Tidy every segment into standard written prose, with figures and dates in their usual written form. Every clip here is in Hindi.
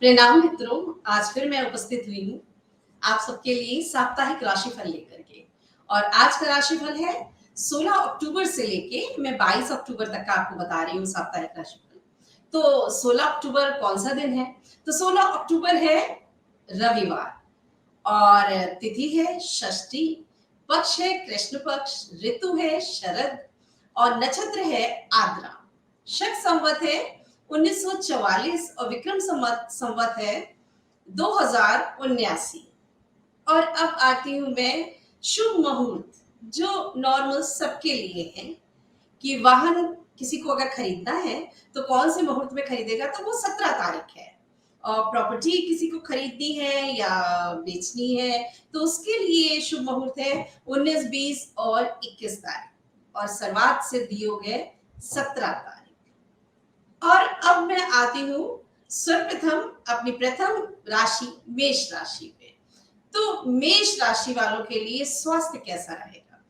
प्रणाम मित्रों, आज फिर मैं उपस्थित हुई हूँ आप सबके लिए साप्ताहिक राशिफल लेकर के। और आज का राशिफल है 16 अक्टूबर से लेके मैं 22 अक्टूबर तक का आपको बता रही हूँ साप्ताहिक राशिफल। तो 16 अक्टूबर कौन सा दिन है? तो 16 अक्टूबर है रविवार और तिथि है षष्ठी, पक्ष है कृष्ण पक्ष, ऋतु है शरद और नक्षत्र है आद्रा। शक संवत है 1944 और विक्रम संवत है 2079। और अब आती हूं मैं शुभ मुहूर्त जो नॉर्मल सबके लिए है कि वाहन किसी को अगर खरीदना है तो कौन से मुहूर्त में खरीदेगा, तो वो 17 तारीख है। और प्रॉपर्टी किसी को खरीदनी है या बेचनी है तो उसके लिए शुभ मुहूर्त है 19, 20 और 21 तारीख और सर्वात सिद्ध योग है 17 तारीख। और अब मैं आती हूँ सर्वप्रथम अपनी प्रथम राशि मेष राशि पे। तो मेष राशि वालों के लिए स्वास्थ्य कैसा रहेगा?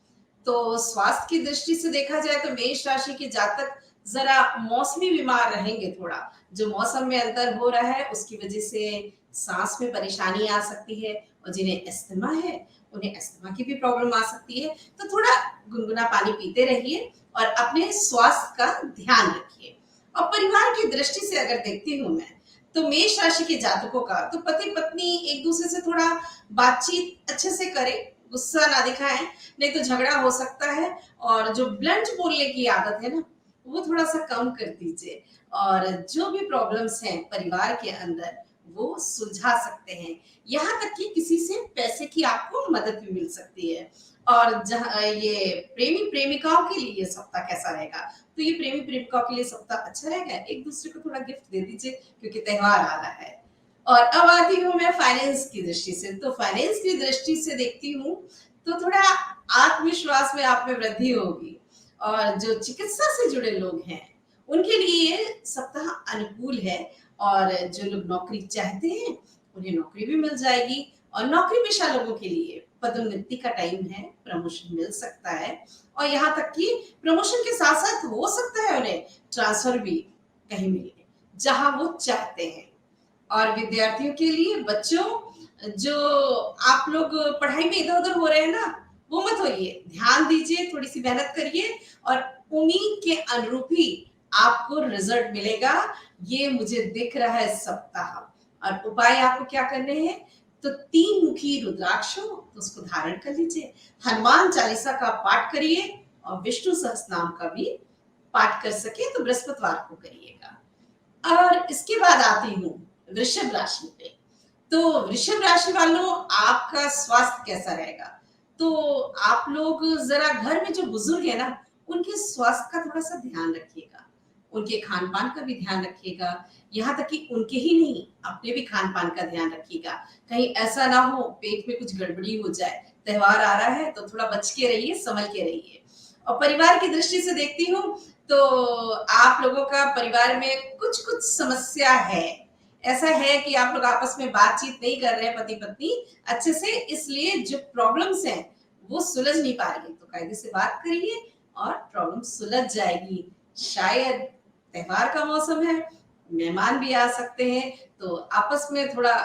तो स्वास्थ्य की दृष्टि से देखा जाए तो मेष राशि के जातक जरा मौसमी बीमार रहेंगे। थोड़ा जो मौसम में अंतर हो रहा है उसकी वजह से सांस में परेशानी आ सकती है और जिन्हें अस्थमा है उन्हें अस्थमा की भी प्रॉब्लम आ सकती है। तो थोड़ा गुनगुना पानी पीते रहिए और अपने स्वास्थ्य का ध्यान रखिए। और परिवार की दृष्टि से अगर देखती हूँ मैं तो मेष राशि के जातकों का तो पति पत्नी एक दूसरे से थोड़ा बातचीत अच्छे से करें, गुस्सा ना दिखाएं, नहीं तो झगड़ा हो सकता है। और जो ब्लंट बोलने की आदत है ना वो थोड़ा सा कम कर दीजिए। और जो भी प्रॉब्लम्स हैं परिवार के अंदर वो सुलझा सकते हैं। यहाँ तक कि किसी से पैसे की आपको मदद भी मिल सकती है। और जहाँ ये प्रेमी प्रेमिकाओं के लिए ये सप्ताह कैसा रहेगा? तो ये प्रेमी प्रेमिकाओं के लिए सप्ताह अच्छा रहेगा। एक दूसरे को थोड़ा गिफ्ट दे दीजिए क्योंकि त्योहार आ रहा है। और अब आती हूँ मैं फाइनेंस की दृष्टि से। तो फाइनेंस की दृष्टि से देखती हूँ तो थोड़ा आत्मविश्वास में आप में वृद्धि होगी। और जो चिकित्सा से जुड़े लोग हैं उनके लिए ये सप्ताह अनुकूल है। और जो लोग नौकरी चाहते हैं उन्हें नौकरी भी मिल जाएगी। और नौकरी पेशा लोगों के लिए पदोन्नति का टाइम है, प्रमोशन मिल सकता है। और यहाँ तक कि प्रमोशन के साथ साथ हो सकता है उन्हें ट्रांसफर भी कहीं मिले जहां वो चाहते हैं। और विद्यार्थियों के लिए बच्चों जो आप लोग पढ़ाई में इधर उधर हो रहे हैं ना वो मत होइए, ध्यान दीजिए, थोड़ी सी मेहनत करिए और उम्मीद के अनुरूप ही आपको रिजल्ट मिलेगा। ये मुझे दिख रहा है सप्ताह। और उपाय आपको क्या करने हैं? तो 3 मुखी रुद्राक्ष हो तो उसको धारण कर लीजिए, हनुमान चालीसा का पाठ करिए और विष्णु सहस्त्रनाम का भी पाठ कर सके तो बृहस्पतिवार को करिएगा। और इसके बाद आती हूँ वृषभ राशि पे। तो वृषभ राशि वालों आपका स्वास्थ्य कैसा रहेगा? तो आप लोग जरा घर में जो बुजुर्ग है ना उनके स्वास्थ्य का थोड़ा सा ध्यान रखिएगा, उनके खान पान का भी ध्यान रखिएगा। यहाँ तक कि उनके ही नहीं अपने भी खान पान का ध्यान रखिएगा, कहीं ऐसा ना हो पेट में कुछ गड़बड़ी हो जाए। त्योहार आ रहा है तो थोड़ा बच के रहिए, संभल के रहिए। और परिवार की दृष्टि से देखती हूँ तो आप लोगों का परिवार में कुछ कुछ समस्या है। ऐसा है कि आप लोग आपस में बातचीत नहीं कर रहे हैं पति पत्नी अच्छे से, इसलिए जो प्रॉब्लम्स हैं वो सुलझ नहीं पा रही। तो कायदे से बात करिए और प्रॉब्लम सुलझ जाएगी। शायद त्योहार का मौसम है, मेहमान भी आ सकते हैं, तो आपस में थोड़ा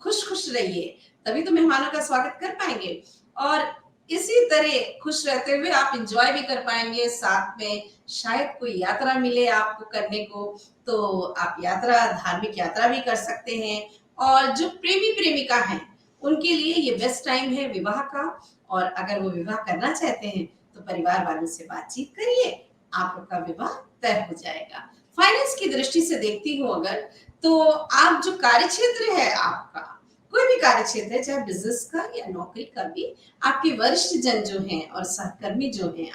खुश खुश रहिए, तभी तो मेहमानों का स्वागत कर पाएंगे। और इसी तरह खुश रहते हुए आप एंजॉय भी कर पाएंगे साथ में। शायद कोई यात्रा मिले आपको करने को तो आप यात्रा, धार्मिक यात्रा भी कर सकते हैं। और जो प्रेमी प्रेमिका हैं उनके लिए ये बेस्ट टाइम है विवाह का। और अगर वो विवाह करना चाहते हैं तो परिवार वालों से बातचीत करिए, आप लोग का विवाह तय हो जाएगा। फाइनेंस की दृष्टि से देखती हूँ अगर, तो आप जो कार्य क्षेत्र है आपका, कोई भी कार्य क्षेत्र है चाहे बिजनेस का या नौकरी का भी, आपके वरिष्ठ जन जो हैं और सहकर्मी जो हैं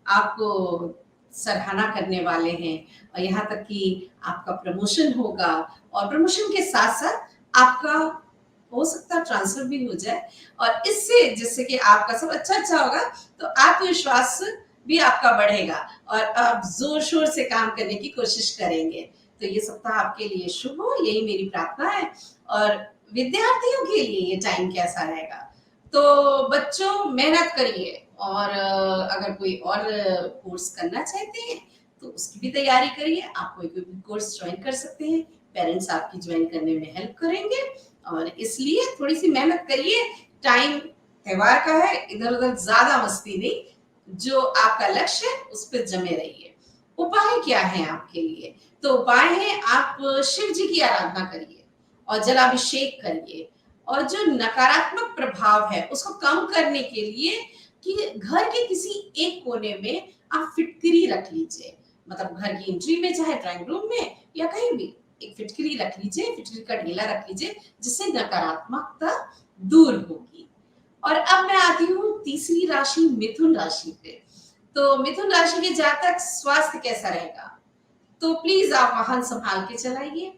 आपको सराहना करने वाले हैं। और यहाँ तक कि आपका प्रमोशन होगा और प्रमोशन के साथ साथ आपका हो सकता है ट्रांसफर भी हो जाए। और इससे जिससे कि आपका सब अच्छा होगा तो आत्मविश्वास भी आपका बढ़ेगा और आप जोर शोर से काम करने की कोशिश करेंगे। तो ये सप्ताह आपके लिए शुभ हो, यही मेरी प्रार्थना है। और विद्यार्थियों के लिए ये टाइम कैसा रहेगा? तो बच्चों मेहनत करिए और अगर कोई और कोर्स करना चाहते हैं तो उसकी भी तैयारी करिए। आप कोई भी कोर्स ज्वाइन कर सकते हैं, पेरेंट्स आपकी ज्वाइन करने में हेल्प करेंगे और इसलिए थोड़ी-सी मेहनत करिए। टाइम त्योहार का है, इधर-उधर ज़्यादा मस्ती नहीं, जो आपका लक्ष्य है उस पे जमे रहिए। उपाय क्या है आपके लिए? तो उपाय है आप शिव जी की आराधना करिए और जलाभिषेक करिए और जो नकारात्मक प्रभाव है उसको कम करने के लिए कि घर के किसी एक कोने में आप फिटकरी रख लीजिए। मतलब घर की एंट्री में चाहे ड्राइंग रूम में या कहीं भी एक फिटकरी रख लीजिए, फिटकरी का ढेला रख लीजिए जिससे नकारात्मकता दूर होगी। और अब मैं आती हूँ तीसरी राशि मिथुन राशि पे। तो मिथुन राशि के जातक स्वास्थ्य कैसा रहेगा? तो प्लीज आप वाहन संभाल के चलाइए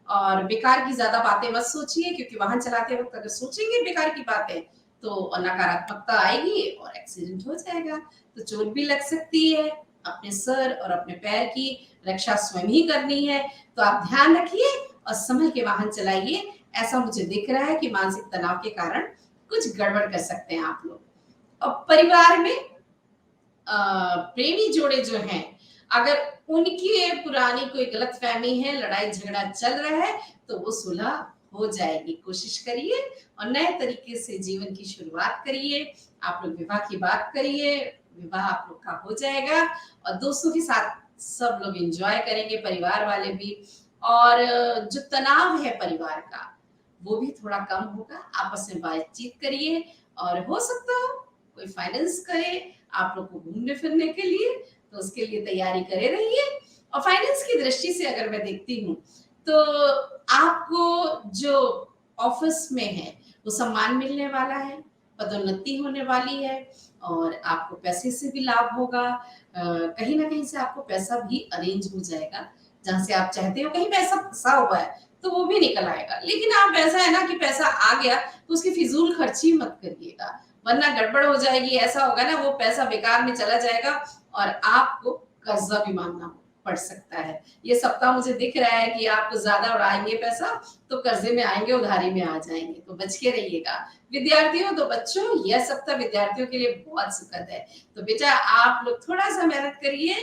और बेकार की ज्यादा बातें मत सोचिए क्योंकि वाहन चलाते वक्त अगर सोचेंगे बेकार की बातें तो नकारात्मकता आएगी और एक्सीडेंट हो जाएगा। तो चोट भी लग सकती है। अपने सर और अपने पैर की रक्षा स्वयं ही करनी है। तो आप ध्यान रखिए और संभल के वाहन चलाइए। ऐसा मुझे दिख रहा है कि मानसिक तनाव के कारण कुछ गड़बड़ कर सकते हैं आप लोग। और परिवार में प्रेमी जोड़े जो हैं, अगर उनकी पुरानी कोई गलतफहमी है, लड़ाई झगड़ा चल रहा है, तो वो सुलह हो जाएगी। कोशिश करिए और नए तरीके से जीवन की शुरुआत करिए। आप लोग विवाह की बात करिए, विवाह आप लोग का हो जाएगा और दोस्तों के साथ सब लोग एंजॉय करेंगे, परिवार वाले भी। और जो तनाव है परिवार का, वो भी थोड़ा कम होगा। आपस में बातचीत करिए और हो सकता हो कोई फाइनेंस करे आप लोग को घूमने फिरने के लिए, तो उसके लिए तैयारी करे रहिए। और फाइनेंस की दृष्टि से अगर मैं देखती हूँ तो आपको जो ऑफिस में है वो सम्मान मिलने वाला है, पदोन्नति होने वाली है और आपको पैसे से भी लाभ होगा। कहीं ना कहीं से आपको पैसा भी अरेंज हो जाएगा, जहां से आप चाहते हो कहीं पैसा फंसा हुआ है तो वो भी निकल आएगा। लेकिन आप ऐसा है ना कि पैसा आ गया तो उसकी फिजूल खर्ची मत करिएगा, वरना गड़बड़ हो जाएगी। ऐसा होगा ना वो पैसा बेकार में चला जाएगा और आपको कर्जा भी मांगना पड़ सकता है। ये सप्ताह मुझे दिख रहा है कि आप ज्यादा उड़ाएंगे पैसा तो कर्जे में आएंगे, उधारी में आ जाएंगे, तो बच के रहिएगा। विद्यार्थियों तो बच्चों यह सप्ताह विद्यार्थियों के लिए बहुत सुखद है। तो बेटा आप लोग थोड़ा सा मेहनत करिए,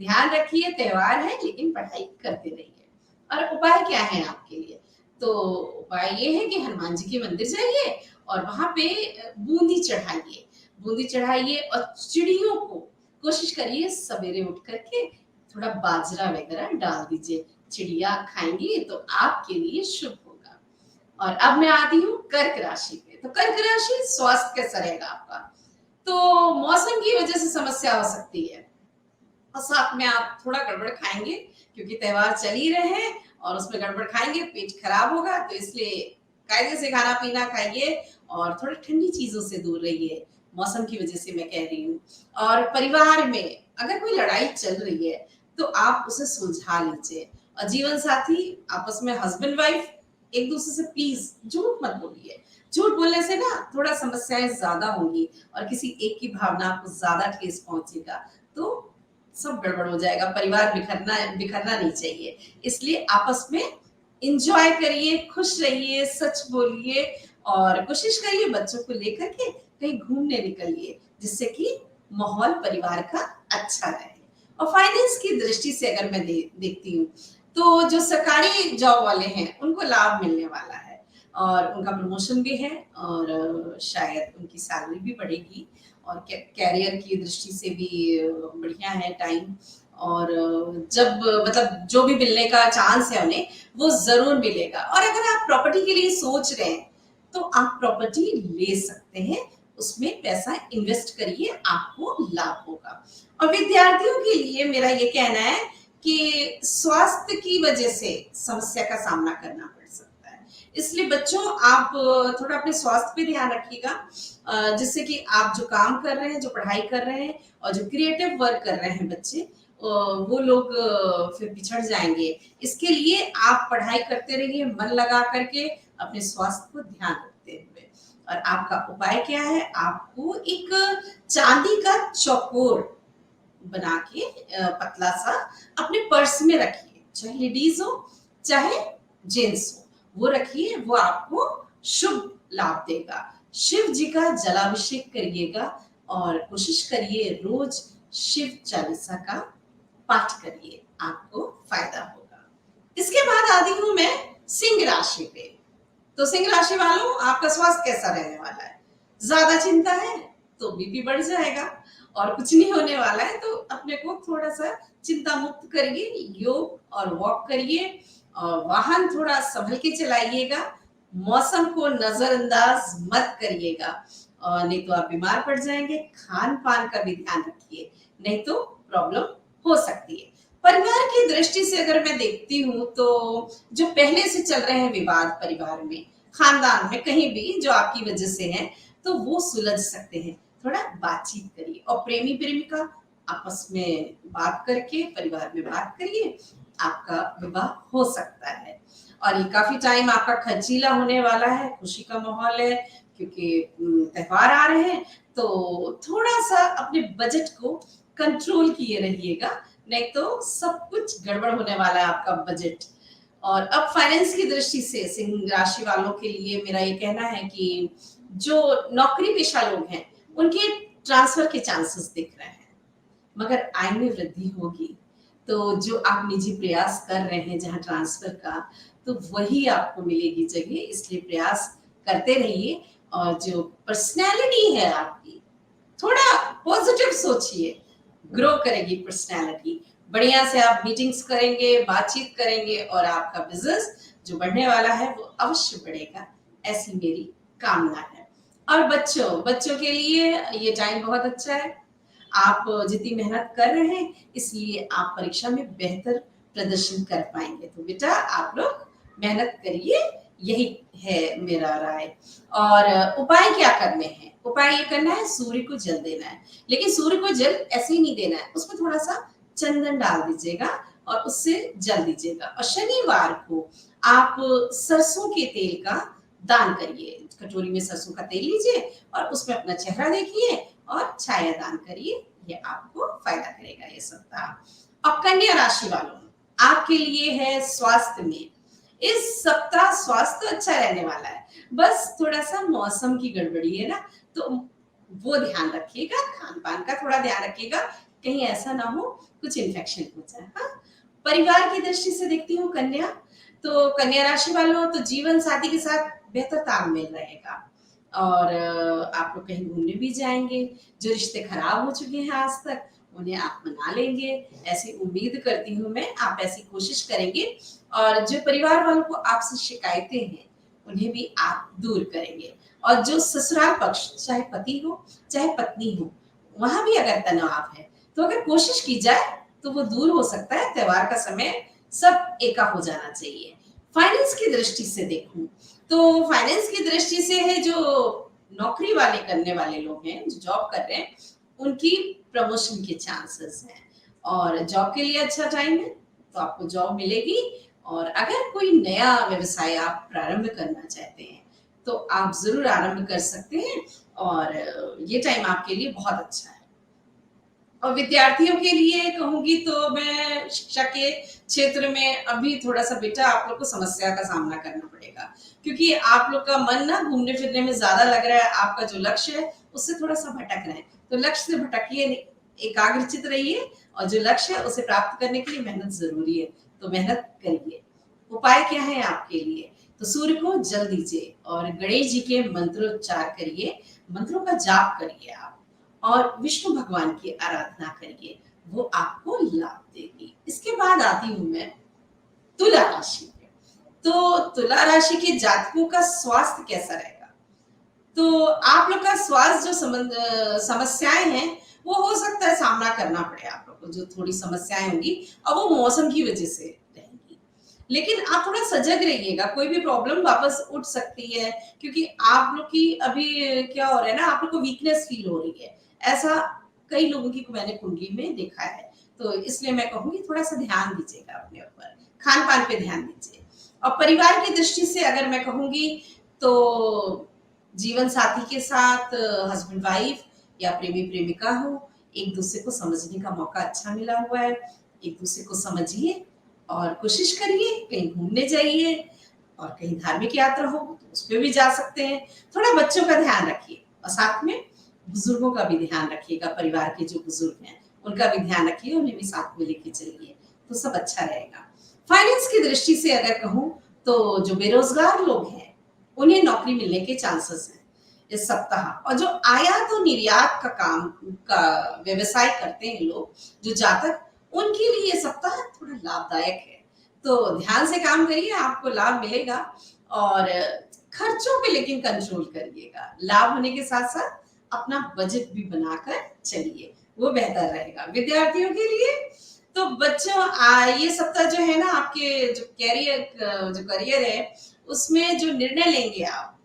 ध्यान रखिए, त्योहार है लेकिन पढ़ाई करते रहिए। और उपाय क्या है आपके लिए? तो उपाय ये है कि हनुमान जी के मंदिर जाइए और वहां पे बूंदी चढ़ाइए, बूंदी चढ़ाइए और चिड़ियों को कोशिश करिए सवेरे उठ करके थोड़ा बाजरा वगैरह डाल दीजिए, चिड़िया खाएंगी तो आपके लिए शुभ होगा। और अब मैं आती हूँ कर्क राशि पे। तो कर्क राशि स्वास्थ्य कैसा रहेगा आपका? तो मौसम की वजह से समस्या हो सकती है और साथ में आप थोड़ा गड़बड़ खाएंगे क्योंकि त्योहार चल ही रहे हैं और उसमें गड़बड़ खाएंगे पेट खराब होगा। तो इसलिए कायदे से खाना पीना खाइए और थोड़ी ठंडी चीजों से दूर रहिए, मौसम की वजह से मैं कह रही हूँ। और परिवार में अगर कोई लड़ाई चल रही है तो आप उसे सुलझा लीजिए और जीवन साथी आपस में हस्बैंड वाइफ एक दूसरे से प्लीज झूठ मत बोलिए। झूठ बोलने से ना थोड़ा समस्याएं ज्यादा होंगी और किसी एक की भावना को ज्यादा ठेस पहुंचेगा तो सब गड़बड़ हो जाएगा। परिवार बिखरना बिखरना नहीं चाहिए। इसलिए आपस में एंजॉय करिए, खुश रहिए, सच बोलिए और कोशिश करिए बच्चों को लेकर के कहीं घूमने निकलिए जिससे कि माहौल परिवार का अच्छा रहे। और फाइनेंस की दृष्टि से अगर मैं देखती हूँ तो जो सरकारी जॉब वाले हैं उनको लाभ मिलने वाला है और उनका प्रमोशन भी है और शायद उनकी सैलरी भी बढ़ेगी और कैरियर की दृष्टि से भी बढ़िया है टाइम। और जब मतलब जो भी मिलने का चांस है उन्हें वो जरूर मिलेगा। और अगर आप प्रॉपर्टी के लिए सोच रहे हैं तो आप प्रॉपर्टी ले सकते हैं, उसमें पैसा इन्वेस्ट करिए, आपको लाभ होगा। और विद्यार्थियों के लिए मेरा ये कहना है कि स्वास्थ्य की वजह से समस्या का सामना करना पड़ सकता है, इसलिए बच्चों आप थोड़ा अपने स्वास्थ्य पे ध्यान रखिएगा जिससे कि आप जो काम कर रहे हैं, जो पढ़ाई कर रहे हैं और जो क्रिएटिव वर्क कर रहे हैं बच्चे वो लोग फिर पिछड़ जाएंगे। इसके लिए आप पढ़ाई करते रहिए मन लगा करके अपने स्वास्थ्य को ध्यान रखते हुए। और आपका उपाय क्या है? आपको एक चांदी का चौकोर बना के पतला सा अपने पर्स में रखिए, चाहे लेडीज हो चाहे जेंट्स हो, वो रखिए, वो आपको शुभ लाभ देगा। शिव जी का जलाभिषेक करिएगा और कोशिश करिए रोज शिव चालीसा का पाठ करिए, आपको फायदा होगा। इसके बाद आती हूँ मैं सिंह राशि पे। तो सिंह राशि वालों, आपका स्वास्थ्य कैसा रहने वाला है? ज्यादा चिंता है तो बीपी बढ़ जाएगा, और कुछ नहीं होने वाला है तो अपने को थोड़ा सा चिंता मुक्त करिए, योग और वॉक करिए, और वाहन थोड़ा संभल के चलाइएगा, मौसम को नजरअंदाज मत करिएगा, और नहीं तो आप बीमार पड़ जाएंगे। खान पान का भी ध्यान रखिए, नहीं तो प्रॉब्लम हो सकती है। परिवार की दृष्टि से अगर मैं देखती हूँ तो जो पहले से चल रहे हैं विवाद परिवार में, खानदान में, कहीं भी जो आपकी वजह से है, तो वो सुलझ सकते हैं। थोड़ा बातचीत करिए, और प्रेमी प्रेमिका आपस में बात करके परिवार में बात करिए, आपका विवाह हो सकता है। और ये काफी टाइम आपका खर्चीला होने वाला है, खुशी का माहौल है, क्योंकि त्योहार आ रहे हैं, तो थोड़ा सा अपने बजट को कंट्रोल किए रहिएगा, नहीं तो सब कुछ गड़बड़ होने वाला है आपका बजट। और अब फाइनेंस की दृष्टि से सिंह राशि वालों के लिए मेरा ये कहना है कि जो नौकरी पेशा लोग हैं, उनके ट्रांसफर के चांसेस दिख रहे हैं, मगर आय में वृद्धि होगी। तो जो आप निजी प्रयास कर रहे हैं जहां ट्रांसफर का, तो वही आपको मिलेगी जगह, इसलिए प्रयास करते रहिए। और जो पर्सनैलिटी है आपकी, थोड़ा पॉजिटिव सोचिए, ग्रो करेगी पर्सनैलिटी। बढ़िया से आप मीटिंग्स करेंगे, बातचीत करेंगे, और आपका बिजनेस जो बढ़ने वाला है वो अवश्य बढ़ेगा, ऐसी मेरी कामना है। और बच्चों बच्चों के लिए ये टाइम बहुत अच्छा है। आप जितनी मेहनत कर रहे हैं, इसलिए आप परीक्षा में बेहतर प्रदर्शन कर पाएंगे। तो बेटा आप लोग मेहनत करिए, यही है मेरा राय। और उपाय क्या करने हैं? उपाय ये करना है, सूर्य को जल देना है, लेकिन सूर्य को जल ऐसे ही नहीं देना है, उसमें थोड़ा सा चंदन डाल दीजिएगा और उससे जल दीजिएगा। और शनिवार को आप सरसों के तेल का दान करिए, कटोरी में सरसों का तेल लीजिए और उसमें अपना चेहरा देखिए और छाया दान करिए, ये आपको फायदा करेगा ये सप्ताह। और कन्या राशि वालों, आपके लिए है स्वास्थ्य में, इस सप्ताह स्वास्थ्य तो अच्छा रहने वाला है, बस थोड़ा सा मौसम की गड़बड़ी है ना, तो वो ध्यान रखिएगा, खान पान का थोड़ा ध्यान रखिएगा, कहीं ऐसा ना हो कुछ इन्फेक्शन हो जाए। हाँ, परिवार की दृष्टि से देखती हूँ कन्या, तो कन्या राशि वालों, तो जीवन साथी के साथ बेहतर तालमेल रहेगा, और आप लोग कहीं घूमने भी जाएंगे। जो रिश्ते खराब हो चुके हैं आज तक, उन्हें आप मना लेंगे, ऐसी उम्मीद करती हूँ मैं, आप ऐसी कोशिश करेंगे। और जो परिवार वालों को आपसे शिकायतें हैं, उन्हें भी आप दूर करेंगे। और जो ससुराल पक्ष, चाहे पति हो चाहे पत्नी हो, वहां भी अगर तनाव है, तो अगर कोशिश की जाए तो वो दूर हो सकता है। त्योहार का समय, सब एका हो जाना चाहिए। फाइनेंस की दृष्टि से देखूं, तो फाइनेंस की दृष्टि से है, जो नौकरी वाले करने वाले लोग हैं, जो जॉब कर रहे हैं, उनकी प्रमोशन के चांसेस हैं, और जॉब के लिए अच्छा टाइम है, तो आपको जॉब मिलेगी। और अगर कोई नया व्यवसाय आप प्रारंभ करना चाहते हैं, तो आप जरूर आरंभ कर सकते हैं, और ये टाइम आपके लिए बहुत अच्छा है। और विद्यार्थियों के लिए कहूंगी तो मैं शिक्षा के क्षेत्र में अभी थोड़ा सा बेटा आप लोग को समस्या का सामना करना पड़ेगा, क्योंकि आप लोग का मन ना घूमने फिरने में ज्यादा लग रहा है, आपका जो लक्ष्य है उससे थोड़ा सा भटक रहे हैं, तो लक्ष्य से भटकिए नहीं, एकाग्रचित रहिए, और जो लक्ष्य है उसे प्राप्त करने के लिए मेहनत जरूरी है, तो मेहनत करिए। उपाय क्या है आपके लिए? तो सूर्य को जल दीजिए और गणेश जी के मंत्रोच्चार करिए, मंत्रों का जाप करिए आप, और विष्णु भगवान की आराधना करिए, वो आपको लाभ देगी। इसके बाद आती हूँ मैं तुला राशि पे। तो तुला राशि के जातकों का स्वास्थ्य कैसा रहेगा? तो आप लोग का स्वास्थ्य जो समस्याएं हैं, वो हो सकता है सामना करना पड़े आप लोग को, जो थोड़ी समस्याएं होंगी, और वो मौसम की वजह से रहेंगी, लेकिन आप थोड़ा सजग रहिएगा, कोई भी प्रॉब्लम वापस उठ सकती है, क्योंकि आप लोग की अभी क्या हो रहा है ना, आप लोग को वीकनेस फील हो रही है, ऐसा कई लोगों की मैंने कुंडली में देखा है। तो इसलिए मैं कहूंगी थोड़ा सा ध्यान दीजिएगा अपने ऊपर, खान पान पे ध्यान दीजिए। और परिवार की दृष्टि से अगर मैं कहूंगी, तो जीवन साथी के साथ, हस्बैंड वाइफ या प्रेमी प्रेमिका हो, एक दूसरे को समझने का मौका अच्छा मिला हुआ है, एक दूसरे को समझिए, और कोशिश करिए कहीं घूमने जाइए, और कहीं धार्मिक यात्रा हो तो उस पर भी जा सकते हैं। थोड़ा बच्चों का ध्यान रखिए, और साथ में बुजुर्गों का भी ध्यान रखिएगा, परिवार के जो बुजुर्ग हैं उनका भी ध्यान रखिए, उन्हें भी साथ में लेके चलिए, तो सब अच्छा रहेगा। फाइनेंस की दृष्टि से अगर कहूँ तो जो बेरोजगार लोग हैं, उन्हें नौकरी मिलने के चांसेस हैं इस सप्ताह। और जो आयात और निर्यात का काम का व्यवसाय करते हैं लोग, जो जातक, उनके लिए ये सप्ताह थोड़ा लाभदायक है। तो ध्यान से काम करिए, आपको लाभ मिलेगा। और खर्चों पे लेकिन कंट्रोल करिएगा। लाभ होने के साथ-साथ अपना बजट भी बनाकर चलिए, वो बेहतर रहेगा। विद्यार्थियों के लिए तो बच्चों ये सप्ताह जो है ना, आपके जो करियर है, उसमें जो निर्णय लेंगे आप,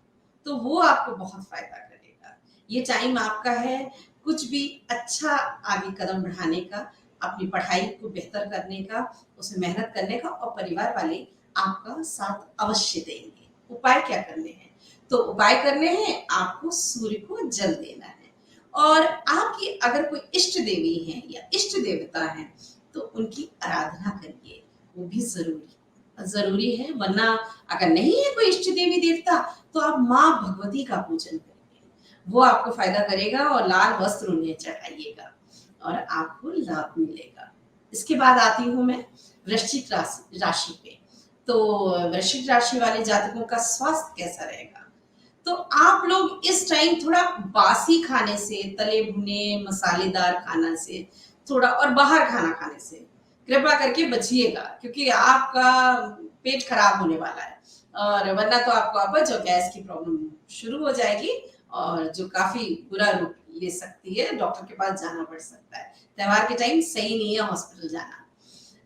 तो वो आपको बहुत फायदा करेगा। ये टाइम आपका है कुछ भी अच्छा आगे कदम बढ़ाने का, अपनी पढ़ाई को बेहतर करने का, उसमें मेहनत करने का, और परिवार वाले आपका साथ अवश्य देंगे। उपाय क्या करने हैं? तो उपाय करने हैं, आपको सूर्य को जल देना है। और आपकी अगर कोई इष्ट देवी है या इष्ट देवता है, तो उनकी आराधना करिए, वो भी ज़रूरी है। वरना अगर नहीं है कोई इष्ट देवी देवता, तो आप माँ भगवती का पूजन करिए, वो आपको फायदा करेगा। और लाल वस्त्र उन्हें चढ़ाइएगा और आपको लाभ मिलेगा। इसके बाद आती हूँ मैं वृश्चिक राशि पे। तो वृश्चिक राशि वाले जातकों का स्वास्थ्य कैसा रहेगा? तो आप लोग इस टाइम थोड़ा बासी खाने से, तले भुने मसालेदार खाना से, थोड़ा और बाहर खाना खाने से कृपया करके बचिएगा, क्योंकि आपका पेट खराब होने वाला है। और वरना तो आपको अपच और गैस की प्रॉब्लम शुरू हो जाएगी, और जो काफी बुरा रूप ले सकती है, डॉक्टर के पास जाना पड़ सकता है। त्योहार के टाइम सही नहीं है हॉस्पिटल जाना।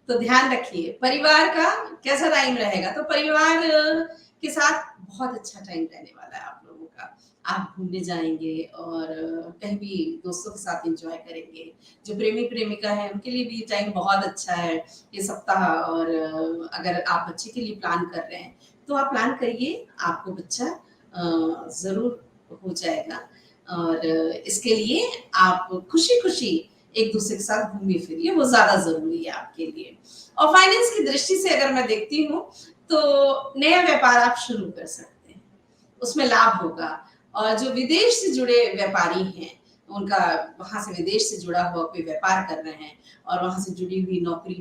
तो ध्यान रखिए। परिवार का कैसा टाइम रहेगा? तो परिवार के साथ बहुत अच्छा टाइम रहने वाला है आप लोगों का। आप घूमने जाएँगे और कहीं भी दोस्तों के साथ एन्जॉय करेंगे। जो प्रेमी-प्रेमिका है, उनके लिए भी ये टाइम बहुत अच्छा है, ये सप्ताह। और अगर आप बच्चे के लिए प्लान कर रहे हैं, तो आप प्लान करिए, आपको बच्चा ज़रूर हो जाएगा। और इसके लिए आप खुशी-खुशी एक-दूसरे के साथ घूमिए-फिरिए, वो ज़्यादा ज़रूरी है आपके लिए। और फाइनेंस की दृष्टि से अगर मैं देखती हूँ, तो नया व्यापार आप शुरू कर सकते हैं, उसमें लाभ होगा। और जो विदेश से जुड़े व्यापारी हैं, उनका वहाँ से विदेश से जुड़ा हुआ कोई व्यापार कर रहे हैं और वहाँ से जुड़ी हुई नौकरी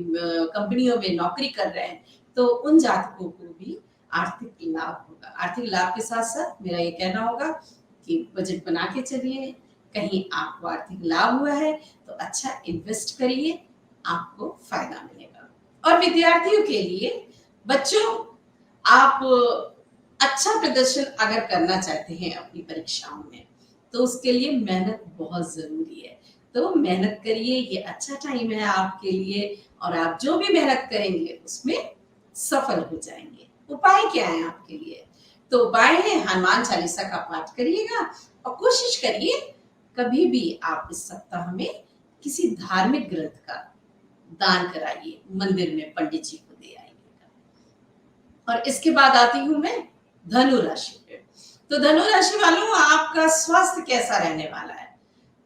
कंपनियों में नौकरी कर रहे हैं, तो उन जातकों को भी आर्थिक लाभ होगा। आर्थिक लाभ के साथ-साथ मेरा ये कहना होगा कि बजट बना के चलिए, कहीं आपको आर्थिक लाभ हुआ है, तो अच्छा इन्वेस्ट करिए, आपको फ़ायदा मिलेगा। और विद्यार्थियों के लिए, बच्चों, आप अच्छा प्रदर्शन अगर करना चाहते हैं अपनी परीक्षाओं में, तो उसके लिए मेहनत बहुत ज़रूरी है। तो मेहनत करिए, ये अच्छा टाइम है आपके लिए, और आप जो भी मेहनत करेंगे, उसमें सफल हो जाएँगे। उपाय क्या है आपके लिए? तो उपाय है, हनुमान चालीसा का पाठ करिएगा। और कोशिश करिए, कभी भी आप इस सप्ताह में किसी धार्मिक ग्रंथ का दान कराइए, मंदिर में पंडित जी को दे आइएगा। और इसके बाद आती हूँ मैं धनु राशि पे। तो धनु राशि वालों, आपका स्वास्थ्य कैसा रहने वाला है?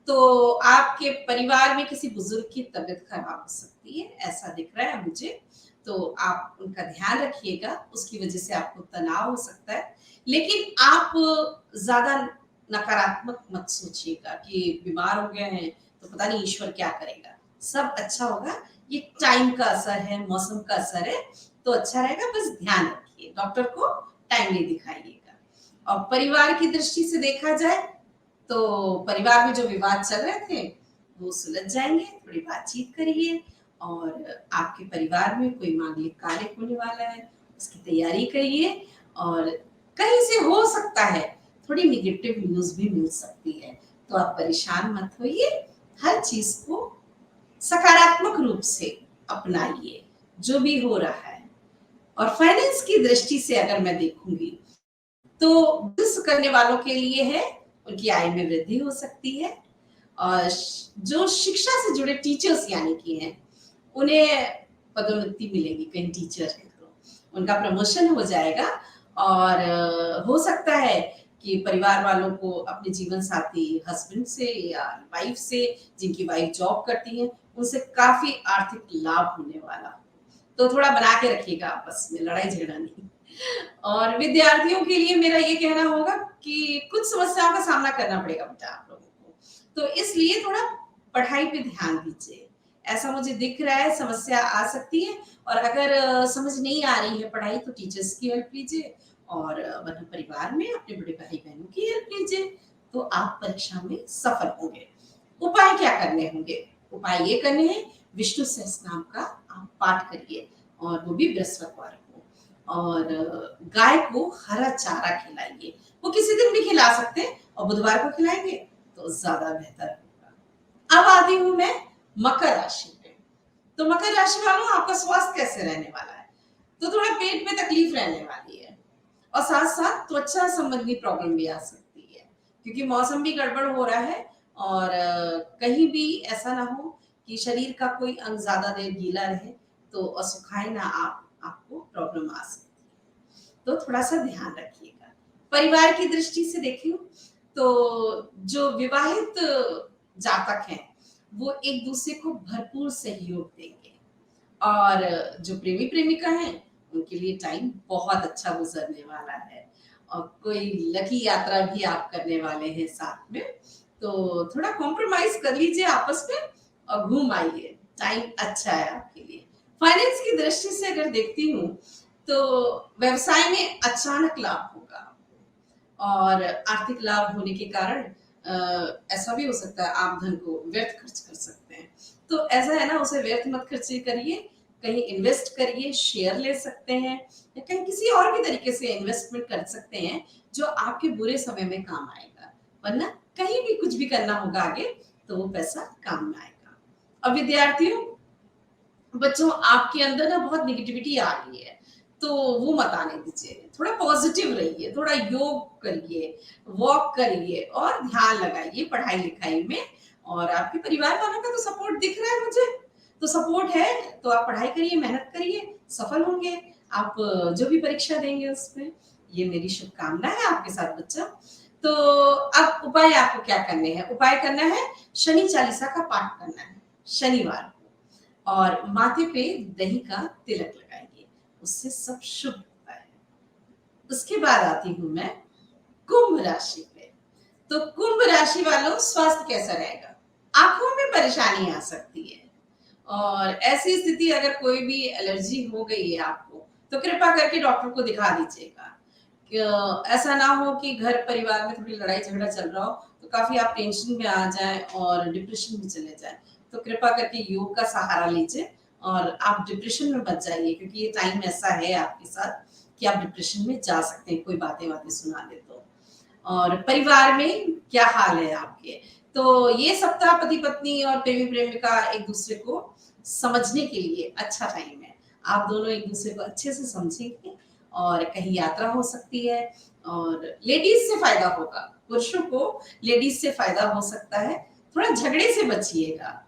तो आपके परिवार में किसी बुजुर्ग की तबीयत खराब हो सकती है, ऐसा दिख रहा है मुझे। तो आप उनका ध्यान रखिएगा, उसकी वजह से आपको तनाव हो सकता है। लेकिन आप ज़्यादा नकारात्मक मत सोचिएगा कि बीमार हो गए हैं, तो पता नहीं ईश्वर क्या करेगा। सब अच्छा होगा, ये टाइम का असर है, मौसम का असर है, तो अच्छा रहेगा। बस ध्यान रखिए, डॉक्टर को टाइमली दिखाइएगा। और परिवार की दृष्टि से देखा जाए, तो परिवार में जो विवाद चल रहे थे, वो सुलझ जाएँगे। थोड़ी बातचीत करिए, और आपके परिवार में कोई मांगलिक कार्य होने वाला है, उसकी तैयारी करिए। और कहीं से हो सकता है, थोड़ी नेगेटिव न्यूज़ भी मिल सकती है, तो आप परेशान मत होइए। हर चीज़ को सकारात्मक रूप से अपनाइए, जो भी हो रहा है। और फाइनेंस की दृष्टि से अगर मैं देखूँगी, तो बिज़नेस करने वालों के लिए है, उनकी आय में वृद्धि हो सकती है। और जो शिक्षा से जुड़े टीचर्स यानी कि हैं, उन्हें पदोन्नति मिलेगी, कहीं टीचर हैं तो उनका प्रमोशन हो जाएगा। और हो सकता है कि परिवार वालों को अपने जीवन साथी हस्बैंड से या वाइफ से, जिनकी वाइफ जॉब करती है, उनसे काफ़ी आर्थिक लाभ होने वाला हो। तो थोड़ा बना के रखिएगा आपस में, लड़ाई झगड़ा नहीं। और विद्यार्थियों के लिए मेरा ये कहना होगा कि कुछ समस्याओं का सामना करना पड़ेगा बेटा आप लोगों को। तो इसलिए थोड़ा पढ़ाई पे ध्यान दीजिए। ऐसा मुझे दिख रहा है, समस्या आ सकती है और अगर समझ नहीं आ रही है पढ़ाई तो टीचर्स की हेल्प लीजिए और वरना परिवार में अपने बड़े भाई-बहनों की हेल्प लीजिए, तो आप परीक्षा में सफल होंगे। उपाय क्या करने होंगे? उपाय ये करने हैं, विष्णु सहस्त्रनाम का आप पाठ करिए और वो भी बृहस्पतिवार को और गाय को हरा चारा खिलाइए। वो किसी दिन भी खिला सकते हैं और बुधवार को खिलाएँगे तो ज़्यादा बेहतर होगा। अब आती हूँ मैं मकर राशि पे। तो मकर राशि वालों आपका स्वास्थ्य कैसे रहने वाला है? तो थोड़ा पेट में तकलीफ रहने वाली है और साथ-साथ त्वचा संबंधी प्रॉब्लम भी आ सकती है क्योंकि मौसम भी गड़बड़ हो रहा है और कहीं भी ऐसा ना हो कि शरीर का कोई अंग ज़्यादा देर गीला रहे तो सुखाए ना आपको प्रॉब्लम आ सकती है। तो थोड़ा-सा ध्यान रखिएगा। परिवार की दृष्टि से देखूँ तो जो विवाहित जातक हैं, वो एक-दूसरे को भरपूर सहयोग देंगे और जो प्रेमी-प्रेमिका हैं, उनके लिए टाइम बहुत अच्छा गुज़रने वाला है और कोई लकी यात्रा भी आप करने वाले हैं साथ में, तो थोड़ा कॉम्प्रोमाइज़ कर लीजिए आपस में और घूम आइए, टाइम अच्छा है आपके लिए। फाइनेंस की दृष्टि से अगर देखती हूँ, तो व्यवसाय में अचानक लाभ होगा और आर्थिक लाभ होने के कारण ऐसा भी हो सकता है आप धन को व्यर्थ खर्च कर सकते हैं। तो ऐसा है ना उसे व्यर्थ मत खर्ची करिए, कहीं इन्वेस्ट करिए, शेयर ले सकते हैं या कहीं किसी और भी तरीके से इन्वेस्टमेंट कर सकते हैं जो आपके बुरे समय में काम आएगा। वरना कहीं भी कुछ भी करना होगा आगे तो वो पैसा काम में आएगा। और विद्यार्थियों बच्चों आपके अंदर ना बहुत नेगेटिविटी आ रही है तो वो मत आने दीजिए थोड़ा पॉजिटिव रहिए थोड़ा योग करिए वॉक करिए और ध्यान लगाइए पढ़ाई लिखाई में और आपके परिवार वालों का तो सपोर्ट दिख रहा है मुझे तो सपोर्ट है तो आप पढ़ाई करिए मेहनत करिए सफल होंगे आप जो भी परीक्षा देंगे उसमें ये मेरी शुभकामना है आपके साथ बच्चा तो अब उपाय आपको क्या करने हैं उपाय करना है शनि चालीसा का पाठ करना है शनिवार और माथे पे दही का तिलक लगाइए, उससे सब शुभ होता है। उसके बाद आती हूँ मैं कुंभ राशि पे। तो कुंभ राशि वालों स्वास्थ्य कैसा रहेगा? आँखों में परेशानी आ सकती है और ऐसी स्थिति अगर कोई भी एलर्जी हो गई है आपको, तो कृपा करके डॉक्टर को दिखा दीजिएगा। ऐसा ना हो कि घर परिवार में थोड़ी लड़ाई झगड़ा चल रहा हो तो काफी आप टेंशन में आ जाएं और डिप्रेशन में चले जाएं तो कृपा करके योग का सहारा लीजिए और आप डिप्रेशन में मत जाइए क्योंकि ये टाइम ऐसा है आपके साथ कि आप डिप्रेशन में जा सकते हैं कोई बातें बातें सुना दे तो और परिवार में क्या हाल है आपके तो ये सप्ताह पति पत्नी और प्रेमी प्रेमिका एक दूसरे को समझने के लिए अच्छा टाइम है आप दोनों एक दूसरे को अच्छे से समझेंगे और कहीं यात्रा हो सकती है और लेडीज से फायदा होगा पुरुषों को लेडीज से फायदा हो सकता है थोड़ा झगड़े से बचिएगा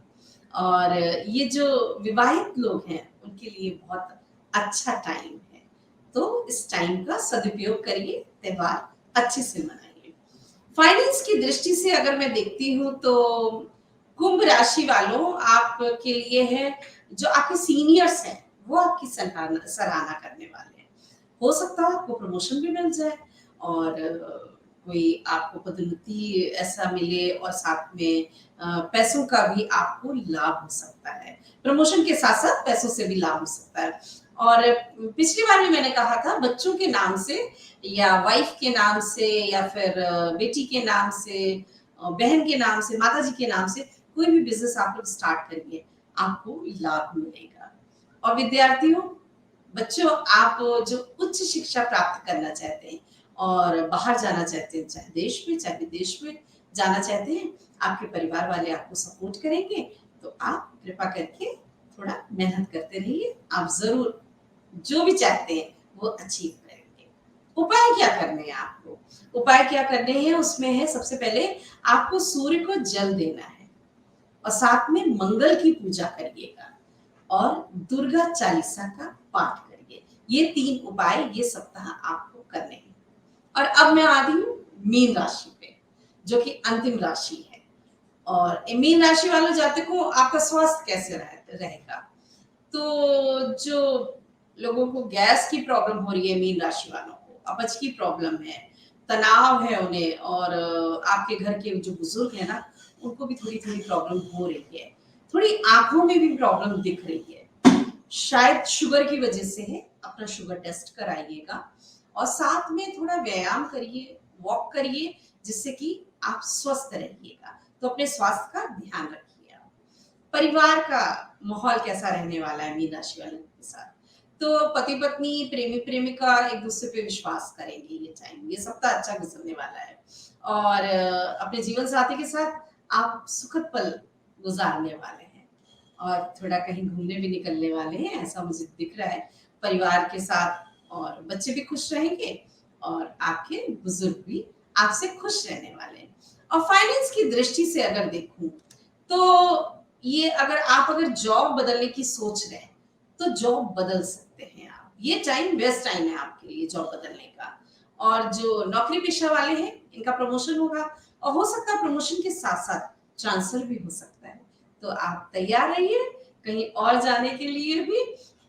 और ये जो विवाहित लोग हैं उनके लिए बहुत अच्छा टाइम है तो इस टाइम का सदुपयोग करिए त्योहार अच्छे से मनाइए फाइनेंस की दृष्टि से अगर मैं देखती हूँ तो कुंभ राशि वालों आपके लिए है जो आपके सीनियर्स हैं वो आपकी सराहना सराहना करने वाले हैं हो सकता है आपको प्रमोशन भी मिल जाए और कोई आपको पदोन्नति ऐसा मिले और साथ में पैसों का भी आपको लाभ हो सकता है प्रमोशन के साथ साथ पैसों से भी लाभ हो सकता है और पिछली बार भी मैंने कहा था बच्चों के नाम से या वाइफ के नाम से या फिर बेटी के नाम से बहन के नाम से माताजी के नाम से कोई भी बिजनेस आप लोग स्टार्ट करिए आपको लाभ मिलेगा और विद्यार्थियों बच्चों आप जो उच्च शिक्षा प्राप्त करना चाहते हैं और बाहर जाना चाहते हैं चाहे देश में चाहे विदेश में जाना चाहते हैं आपके परिवार वाले आपको सपोर्ट करेंगे तो आप कृपा करके थोड़ा मेहनत करते रहिए आप जरूर जो भी चाहते हैं वो अचीव करेंगे उपाय क्या करने हैं आपको उपाय क्या करने हैं उसमें है सबसे पहले आपको सूर्य को जल देना है और साथ में मंगल की पूजा करिएगा और दुर्गा चालीसा का पाठ करिए ये 3 उपाय ये सप्ताह आपको करने हैं और अब मैं आ रही हूँ मीन राशि पे जो कि अंतिम राशि है और मीन राशि वालों जातकों आपका स्वास्थ्य कैसे रहेगा तो जो लोगों को गैस की प्रॉब्लम हो रही है मीन राशि वालों को अपच की प्रॉब्लम है तनाव है उन्हें और आपके घर के जो बुजुर्ग है ना उनको भी थोड़ी थोड़ी प्रॉब्लम हो रही है थोड़ी आंखों में भी प्रॉब्लम दिख रही है, शायद शुगर की वजह से है। अपना शुगर टेस्ट कराइएगा और साथ में थोड़ा व्यायाम करिए, वॉक करिए, जिससे कि आप स्वस्थ रहिएगा। तो अपने स्वास्थ्य का ध्यान रखिए आप। परिवार का माहौल कैसा रहने वाला है मीन राशि वालों के साथ? तो पति पत्नी, प्रेमी प्रेमिका एक दूसरे पे विश्वास करेंगे ये टाइम, ये सप्ताह अच्छा गुजरने वाला है। और अपने जीवन साथी के साथ आप सुखद पल गुजारने वाले हैं और थोड़ा कहीं घूमने भी निकलने वाले हैं, ऐसा मुझे दिख रहा है परिवार के साथ। और बच्चे भी खुश रहेंगे और आपके बुजुर्ग भी आपसे खुश रहने वाले हैं। और फाइनेंस की दृष्टि से अगर देखूं तो ये अगर जॉब बदलने की सोच रहे हैं तो जॉब बदल सकते हैं आप। ये टाइम बेस्ट टाइम है आपके लिए जॉब बदलने का। और जो नौकरी पेशा वाले हैं इनका प्रमोशन होगा और हो सकता है प्रमोशन के साथ साथ ट्रांसफर भी हो सकता है। तो आप तैयार रहिए कहीं और जाने के लिए भी,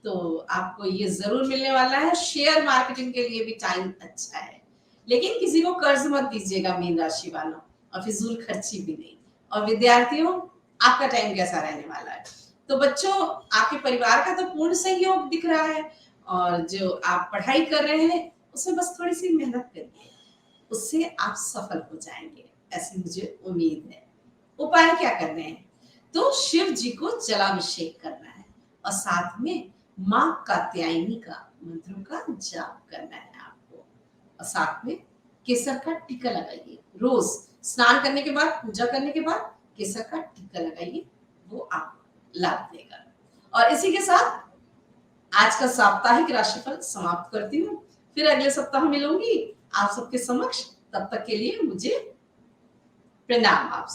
तो आपको ये जरूर मिलने वाला है। शेयर मार्केटिंग के लिए भी टाइम अच्छा है, लेकिन किसी को कर्ज मत दीजिएगा मीन राशि वालों, और फिजूल खर्ची भी नहीं। और विद्यार्थियों, आपका टाइम कैसा रहने वाला है? तो बच्चों, आपके परिवार का तो पूर्ण सहयोग दिख रहा है और जो आप पढ़ाई कर रहे हैं उसमें बस थोड़ी सी मेहनत करिए, उससे आप सफल हो जाएंगे, ऐसी मुझे उम्मीद है। उपाय क्या करने हैं? तो शिव जी को जलाभिषेक करना है और साथ में मां कात्यायनी का मंत्रों का जाप करना है आपको। और साथ में केसर का टीका लगाइए रोज, स्नान करने के बाद, पूजा करने के बाद केसर का टीका लगाइए, वो आपको लाभ देगा। और इसी के साथ आज का साप्ताहिक राशिफल समाप्त करती हूँ। फिर अगले सप्ताह मिलूंगी आप सबके समक्ष। तब तक के लिए मुझे प्रणाम। आप